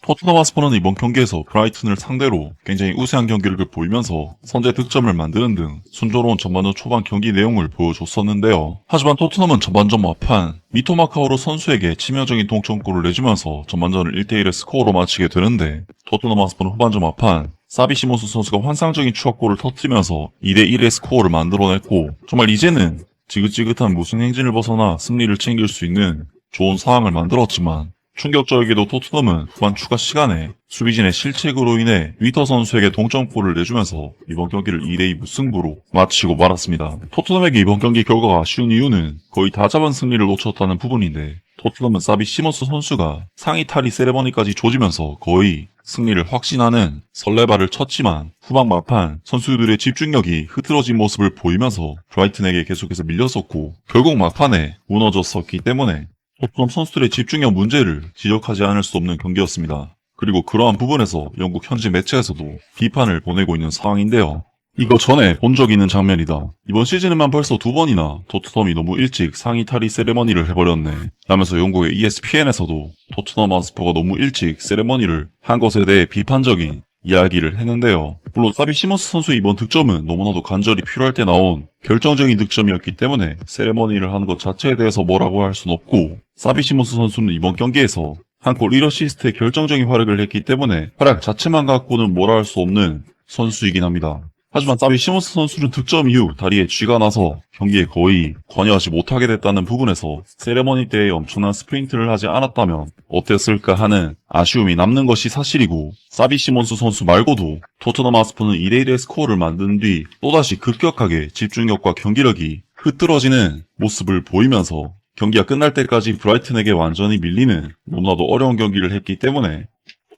토트넘 하스퍼는 이번 경기에서 브라이튼을 상대로 굉장히 우세한 경기를 보이면서 선제 득점을 만드는 등 순조로운 전반전 초반 경기 내용을 보여줬었는데요. 하지만 토트넘은 전반전 막판 미토마 카오루 선수에게 치명적인 동점골을 내주면서 전반전을 1대1의 스코어로 마치게 되는데, 토트넘 하스퍼는 후반전 막판 사비 시몬스 선수가 환상적인 추가골을 터뜨리면서 2대1의 스코어를 만들어냈고, 정말 이제는 지긋지긋한 무슨 행진을 벗어나 승리를 챙길 수 있는 좋은 상황을 만들었지만, 충격적이게도 토트넘은 후반 추가 시간에 수비진의 실책으로 인해 위터 선수에게 동점골을 내주면서 이번 경기를 2대2 무승부로 마치고 말았습니다. 토트넘에게 이번 경기 결과가 아쉬운 이유는 거의 다 잡은 승리를 놓쳤다는 부분인데, 토트넘은 사비 시몬스 선수가 상위 탈의 세레머니까지 조지면서 거의 승리를 확신하는 설레발을 쳤지만, 후반 막판 선수들의 집중력이 흐트러진 모습을 보이면서 브라이튼에게 계속해서 밀렸었고, 결국 막판에 무너졌었기 때문에 토트넘 선수들의 집중력 문제를 지적하지 않을 수 없는 경기였습니다. 그리고 그러한 부분에서 영국 현지 매체에서도 비판을 보내고 있는 상황인데요. 이거 전에 본 적 있는 장면이다. 이번 시즌에만 벌써 2번이나 토트넘이 너무 일찍 상위 탈의 세레머니를 해버렸네 라면서 영국의 ESPN에서도 토트넘 하스퍼가 너무 일찍 세레머니를 한 것에 대해 비판적인 이야기를 했는데요. 물론 사비 시몬스 선수의 이번 득점은 너무나도 간절히 필요할 때 나온 결정적인 득점이었기 때문에 세레머니를 하는 것 자체에 대해서 뭐라고 할 순 없고, 사비 시몬스 선수는 이번 경기에서 한 골 1어시스트의 결정적인 활약을 했기 때문에 활약 자체만 갖고는 뭐라 할 수 없는 선수이긴 합니다. 하지만 사비 시몬스 선수는 득점 이후 다리에 쥐가 나서 경기에 거의 관여하지 못하게 됐다는 부분에서 세레머니 때에 엄청난 스프린트를 하지 않았다면 어땠을까 하는 아쉬움이 남는 것이 사실이고, 사비 시몬스 선수 말고도 토트넘 하스퍼는 2대1의 스코어를 만든 뒤 또다시 급격하게 집중력과 경기력이 흐트러지는 모습을 보이면서 경기가 끝날 때까지 브라이튼에게 완전히 밀리는 너무나도 어려운 경기를 했기 때문에,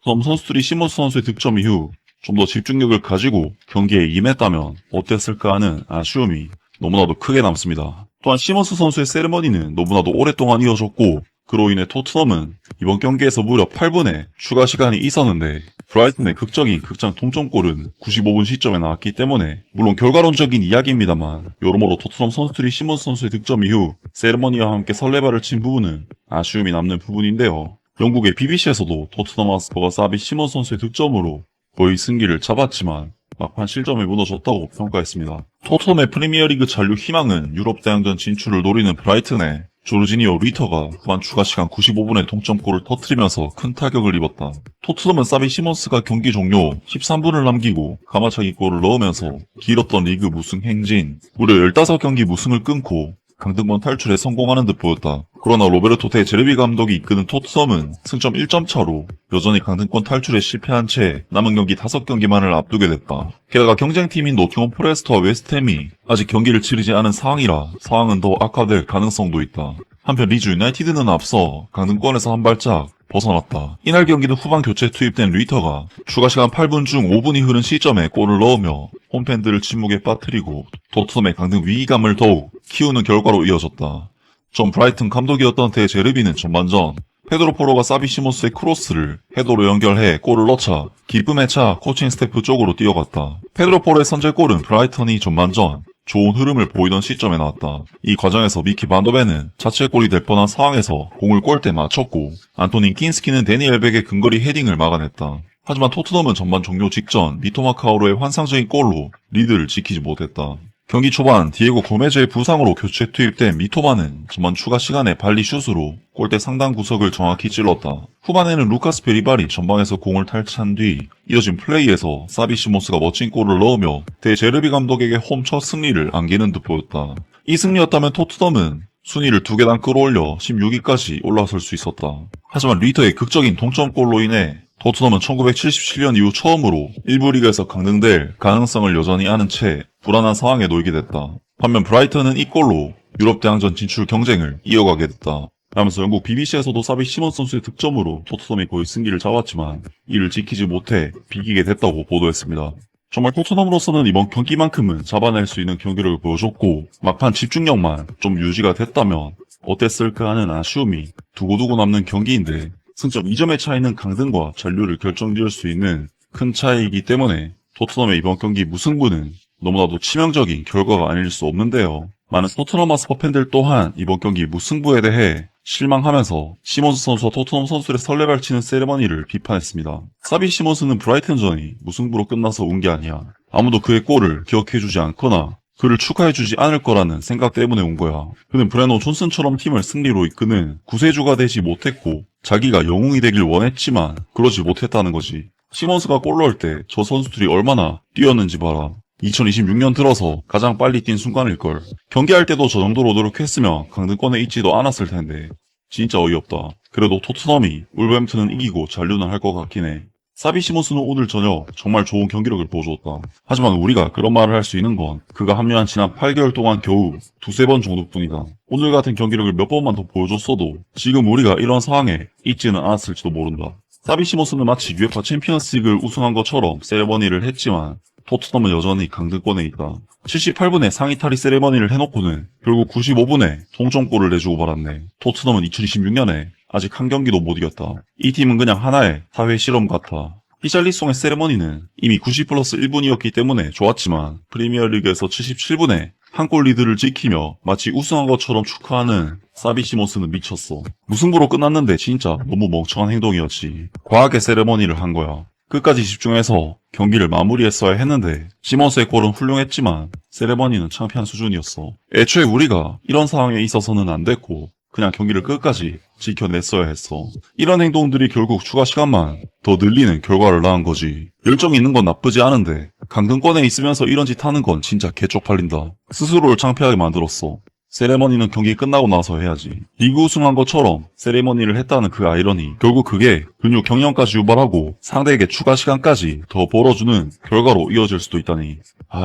토트넘 선수들이 시몬스 선수의 득점 이후 좀 더 집중력을 가지고 경기에 임했다면 어땠을까 하는 아쉬움이 너무나도 크게 남습니다. 또한 시몬스 선수의 세레머니는 너무나도 오랫동안 이어졌고, 그로 인해 토트넘은 이번 경기에서 무려 8분의 추가 시간이 있었는데 브라이튼의 극적인 극장 동점골은 95분 시점에 나왔기 때문에, 물론 결과론적인 이야기입니다만 여러모로 토트넘 선수들이 시몬스 선수의 득점 이후 세레머니와 함께 설레발을 친 부분은 아쉬움이 남는 부분인데요. 영국의 BBC에서도 토트넘 하스퍼가 사비 시몬스 선수의 득점으로 거의 승기를 잡았지만 막판 실점에 무너졌다고 평가했습니다. 토트넘의 프리미어리그 잔류 희망은 유럽 대항전 진출을 노리는 브라이튼의 조르지니오 리터가 후반 추가 시간 95분에 동점골을 터뜨리면서 큰 타격을 입었다. 토트넘은 사비 시몬스가 경기 종료 13분을 남기고 가마차기 골을 넣으면서 길었던 리그 무승 행진, 무려 15경기 무승을 끊고 강등권 탈출에 성공하는 듯 보였다. 그러나 로베르토 데 제르비 감독이 이끄는 토트넘은 승점 1점 차로 여전히 강등권 탈출에 실패한 채 남은 경기 5경기만을 앞두게 됐다. 게다가 경쟁팀인 노팅엄 포레스트와 웨스트햄이 아직 경기를 치르지 않은 상황이라 상황은 더 악화될 가능성도 있다. 한편 리즈 유나이티드는 앞서 강등권에서 한 발짝 벗어났다. 이날 경기는 후반 교체 투입된 리터가 추가 시간 8분 중 5분이 흐른 시점에 골을 넣으며 홈팬들을 침묵에 빠뜨리고 토트넘의 강등 위기감을 더욱 키우는 결과로 이어졌다. 전 브라이튼 감독이었던 데 제르비는 전반전 페드로 포로가 사비 시몬스의 크로스를 헤더로 연결해 골을 넣자 기쁨에 차 코칭 스태프 쪽으로 뛰어갔다. 페드로 포로의 선제골은 브라이턴이 전반전 좋은 흐름을 보이던 시점에 나왔다. 이 과정에서 미키 반도벤은 자책골이 될 뻔한 상황에서 공을 골대에 맞췄고, 안토닌 킨스키는 데니엘 백의 근거리 헤딩을 막아냈다. 하지만 토트넘은 전반 종료 직전 미토마 카오루의 환상적인 골로 리드를 지키지 못했다. 경기 초반 디에고 고메즈의 부상으로 교체 투입된 미토마는 전반 추가 시간에 발리 슛으로 골대 상단 구석을 정확히 찔렀다. 후반에는 루카스 베리발이 전방에서 공을 탈취한 뒤 이어진 플레이에서 사비 시몬스가 멋진 골을 넣으며 데 제르비 감독에게 홈 첫 승리를 안기는 듯 보였다. 이 승리였다면 토트넘은 순위를 2계단 끌어올려 16위까지 올라설 수 있었다. 하지만 리터의 극적인 동점골로 인해 토트넘은 1977년 이후 처음으로 1부 리그에서 강등될 가능성을 여전히 아는 채 불안한 상황에 놓이게 됐다. 반면 브라이턴은 이 골로 유럽 대항전 진출 경쟁을 이어가게 됐다. 라면서 영국 BBC에서도 사비 시몬스 선수의 득점으로 토트넘이 거의 승기를 잡았지만 이를 지키지 못해 비기게 됐다고 보도했습니다. 정말 토트넘으로서는 이번 경기만큼은 잡아낼 수 있는 경기를 보여줬고, 막판 집중력만 좀 유지가 됐다면 어땠을까 하는 아쉬움이 두고두고 남는 경기인데, 승점 2점의 차이는 강등과 잔류를 결정지을 수 있는 큰 차이이기 때문에 토트넘의 이번 경기 무승부는 너무나도 치명적인 결과가 아닐 수 없는데요. 많은 토트넘 하스퍼 팬들 또한 이번 경기 무승부에 대해 실망하면서 시몬스 선수와 토트넘 선수들의 설레발치는 세레머니를 비판했습니다. 사비 시몬스는 브라이튼전이 무승부로 끝나서 운 게 아니야. 아무도 그의 골을 기억해주지 않거나 그를 축하해주지 않을 거라는 생각 때문에 온 거야. 그는 브레노 존슨처럼 팀을 승리로 이끄는 구세주가 되지 못했고 자기가 영웅이 되길 원했지만 그러지 못했다는 거지. 시몬스가 골 넣을 때 저 선수들이 얼마나 뛰었는지 봐라. 2026년 들어서 가장 빨리 뛴 순간일걸. 경기할 때도 저 정도로 노력했으면 강등권에 있지도 않았을 텐데. 진짜 어이없다. 그래도 토트넘이 울버햄튼은 이기고 잔류는 할 것 같긴 해. 사비 시몬스는 오늘 저녁 정말 좋은 경기력을 보여줬다. 하지만 우리가 그런 말을 할 수 있는 건 그가 합류한 지난 8개월 동안 겨우 두세 번 정도뿐이다. 오늘 같은 경기력을 몇 번만 더 보여줬어도 지금 우리가 이런 상황에 있지는 않았을지도 모른다. 사비 시몬스는 마치 UEFA 챔피언스리그를 우승한 것처럼 세레머니를 했지만 토트넘은 여전히 강등권에 있다. 78분에 상위 탈의 세레머니를 해놓고는 결국 95분에 동점골을 내주고 말았네. 토트넘은 2026년에 아직 한 경기도 못 이겼다. 이 팀은 그냥 하나의 사회 실험 같아. 히샬리송의 세레머니는 이미 90 플러스 1분이었기 때문에 좋았지만 프리미어리그에서 77분에 한 골 리드를 지키며 마치 우승한 것처럼 축하하는 사비 시몬스는 미쳤어. 무승부로 끝났는데 진짜 너무 멍청한 행동이었지. 과하게 세레머니를 한 거야. 끝까지 집중해서 경기를 마무리했어야 했는데 시몬스의 골은 훌륭했지만 세레머니는 창피한 수준이었어. 애초에 우리가 이런 상황에 있어서는 안 됐고 그냥 경기를 끝까지 지켜냈어야 했어. 이런 행동들이 결국 추가 시간만 더 늘리는 결과를 낳은 거지. 열정이 있는 건 나쁘지 않은데 강등권에 있으면서 이런 짓 하는 건 진짜 개쪽팔린다. 스스로를 창피하게 만들었어. 세레머니는 경기 끝나고 나서 해야지. 리그 우승한 것처럼 세레머니를 했다는 그 아이러니. 결국 그게 근육 경련까지 유발하고 상대에게 추가 시간까지 더 벌어주는 결과로 이어질 수도 있다니.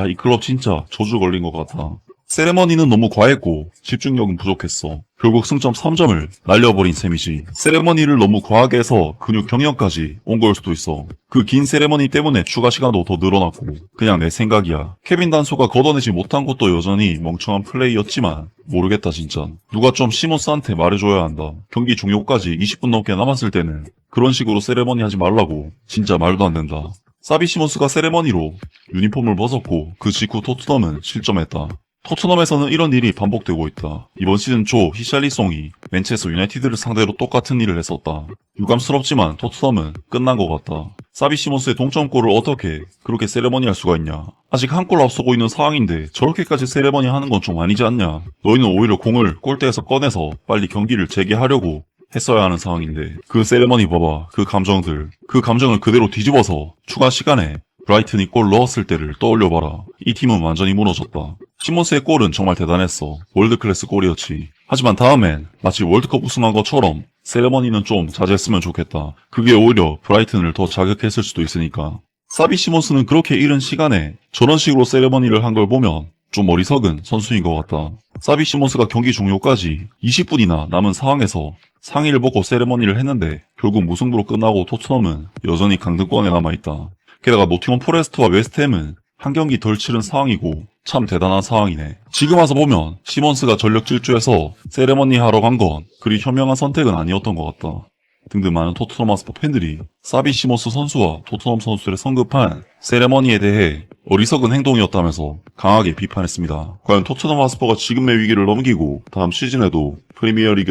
이 클럽 진짜 저주 걸린 것 같아. 세레머니는 너무 과했고 집중력은 부족했어. 결국 승점 3점을 날려버린 셈이지. 세레머니를 너무 과하게 해서 근육 경련까지 온 걸 수도 있어. 그 긴 세레머니 때문에 추가 시간도 더 늘어났고 그냥 내 생각이야. 케빈 단소가 걷어내지 못한 것도 여전히 멍청한 플레이였지만 모르겠다 진짜. 누가 좀 시몬스한테 말해줘야 한다. 경기 종료까지 20분 넘게 남았을 때는 그런 식으로 세레머니 하지 말라고. 진짜 말도 안 된다. 사비 시몬스가 세레머니로 유니폼을 벗었고 그 직후 토트넘은 실점했다. 토트넘에서는 이런 일이 반복되고 있다. 이번 시즌 초 히샬리송이 맨체스터 유나이티드를 상대로 똑같은 일을 했었다. 유감스럽지만 토트넘은 끝난 것 같다. 사비 시몬스의 동점골을 어떻게 그렇게 세레머니 할 수가 있냐. 아직 한 골 앞서고 있는 상황인데 저렇게까지 세레머니 하는 건 좀 아니지 않냐. 너희는 오히려 공을 골대에서 꺼내서 빨리 경기를 재개하려고 했어야 하는 상황인데 그 세레머니 봐봐. 그 감정들. 그 감정을 그대로 뒤집어서 추가 시간에 브라이튼이 골 넣었을 때를 떠올려봐라. 이 팀은 완전히 무너졌다. 시몬스의 골은 정말 대단했어. 월드클래스 골이었지. 하지만 다음엔 마치 월드컵 우승한 것처럼 세레머니는 좀 자제했으면 좋겠다. 그게 오히려 브라이튼을 더 자극했을 수도 있으니까. 사비 시몬스는 그렇게 이른 시간에 저런 식으로 세레머니를 한 걸 보면 좀 어리석은 선수인 것 같다. 사비 시몬스가 경기 종료까지 20분이나 남은 상황에서 상의를 벗고 세레머니를 했는데 결국 무승부로 끝나고 토트넘은 여전히 강등권에 남아있다. 게다가 노팅엄 포레스트와 웨스트햄은 한 경기 덜 치른 상황이고 참 대단한 상황이네. 지금 와서 보면 시몬스가 전력 질주해서 세레머니 하러 간 건 그리 현명한 선택은 아니었던 것 같다. 등등 많은 토트넘 하스퍼 팬들이 사비 시몬스 선수와 토트넘 선수들의 성급한 세레머니에 대해 어리석은 행동이었다면서 강하게 비판했습니다. 과연 토트넘 하스퍼가 지금의 위기를 넘기고 다음 시즌에도 프리미어리그